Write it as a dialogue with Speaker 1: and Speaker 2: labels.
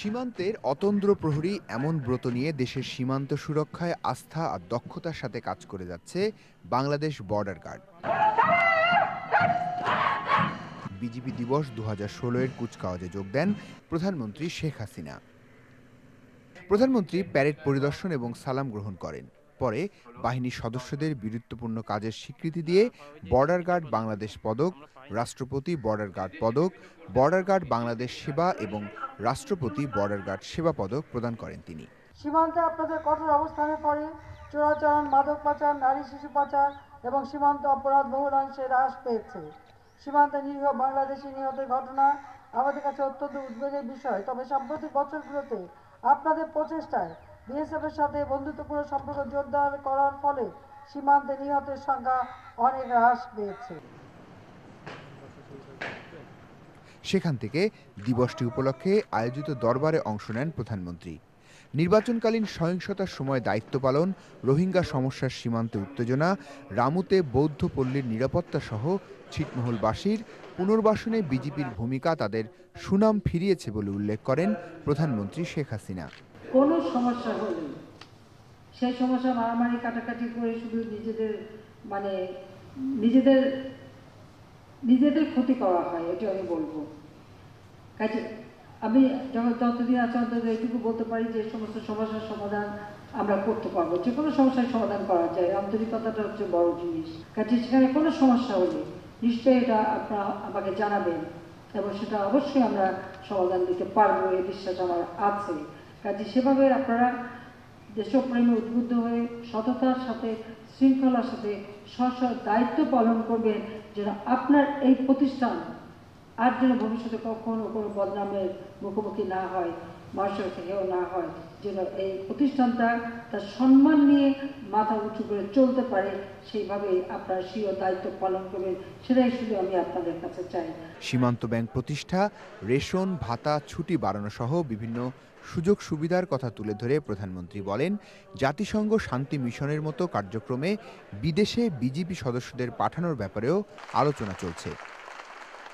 Speaker 1: সীমান্তের অতন্দ্র প্রহরী এমন ব্রত নিয়ে দেশের সীমান্ত সুরক্ষায় আস্থা আর দক্ষতার সাথে কাজ করে যাচ্ছে বাংলাদেশ বর্ডার গার্ড। বিজিবি দিবস ২০১৬ এর কুচকাওয়াজে যোগ দেন প্রধানমন্ত্রী শেখ হাসিনা। প্রধানমন্ত্রী প্যারেড পরিদর্শন এবং সালাম গ্রহণ করেন। পরে বাহিনীর সদস্যদের বীরত্বপূর্ণ কাজের স্বীকৃতি দিয়ে বর্ডার গার্ড বাংলাদেশ পদক, রাষ্ট্রপতি বর্ডার গার্ড পদক, বর্ডার গার্ড বাংলাদেশ সেবা এবং রাষ্ট্রপতি বর্ডার গার্ড সেবা পদক প্রদান করেন তিনি।
Speaker 2: সীমান্তে আপনাদের কঠোর অবস্থানের পরে চোরাচালান, মাদক পাচার, নারী শিশু পাচার এবং সীমান্ত অপরাধ বহুলাংশে হ্রাস পেয়েছে। সীমান্তে নিরীহ বাংলাদেশি নিহতের ঘটনা আমাদের কাছে অত্যন্ত উদ্বেগের বিষয়। তবে সাম্প্রতিক বছরগুলোতে আপনাদের প্রচেষ্টায় বিএসএফ এর সাথে বন্ধুত্বপূর্ণ সম্পর্ক জোরদার করার ফলে সীমান্তে নিহতের সংখ্যা অনেক হ্রাস পেয়েছে।
Speaker 1: সেখান থেকে দিবসটি উপলক্ষে আয়োজিত দরবারে অংশ নেন প্রধানমন্ত্রী। নির্বাচনকালীন সহিংসতার সময় দায়িত্ব পালন, রোহিঙ্গা সমস্যার সীমান্তে উত্তেজনা, রামুতে বৌদ্ধ পল্লীর নিরাপত্তা সহ ছিটমহলবাসীর পুনর্বাসনে বিজেপির ভূমিকা তাদের সুনাম ফিরিয়েছে বলে উল্লেখ করেন প্রধানমন্ত্রী শেখ হাসিনা।
Speaker 2: কোনো সমস্যা হলে সেই সমস্যা মারামারি কাটাকাটি করে শুধু নিজেদের ক্ষতি করা হয়, এটা আমি বলবো। কাজে আমি যতদিন আছে অন্তত এইটুকু বলতে পারি যে সমস্ত সমস্যার সমাধান আমরা করতে পারবো। যে কোনো সমস্যার সমাধান করা যায়, আন্তরিকতাটা হচ্ছে বড় জিনিস। কাজে সেখানে কোনো সমস্যা হলে নিশ্চয়ই এটা আপনারা আমাকে জানাবেন এবং সেটা অবশ্যই আমরা সমাধান দিতে পারবো, এই বিশ্বাস আমার আছে। কাজে সেভাবে আপনারা দেশপ্রেমে উদ্বুদ্ধ হয়ে সততার সাথে, শৃঙ্খলার সাথে দায়িত্ব পালন করবেন, যেন আপনার এই প্রতিষ্ঠান আর যেন ভবিষ্যতে কখনো কোনো বদনামের মুখোমুখি না হয়, মানুষের থেকেও না হয়, যেন এই প্রতিষ্ঠানটা তার সম্মান নিয়ে মাথা উঁচু করে চলতে পারে, সেইভাবে আপনারা স্বীয় দায়িত্ব পালন করবেন, সেটাই শুধু আমি আপনাদের কাছে চাই।
Speaker 1: সীমান্ত ব্যাংক প্রতিষ্ঠা, রেশন, ভাতা, ছুটি বাড়ানো সহ বিভিন্ন সুযোগ সুবিধার কথা তুলে ধরে প্রধানমন্ত্রী বলেন, জাতিসংঘ শান্তি মিশনের মতো কার্যক্রমে বিদেশে বিজিবি সদস্যদের পাঠানোর ব্যাপারেও আলোচনা চলছে।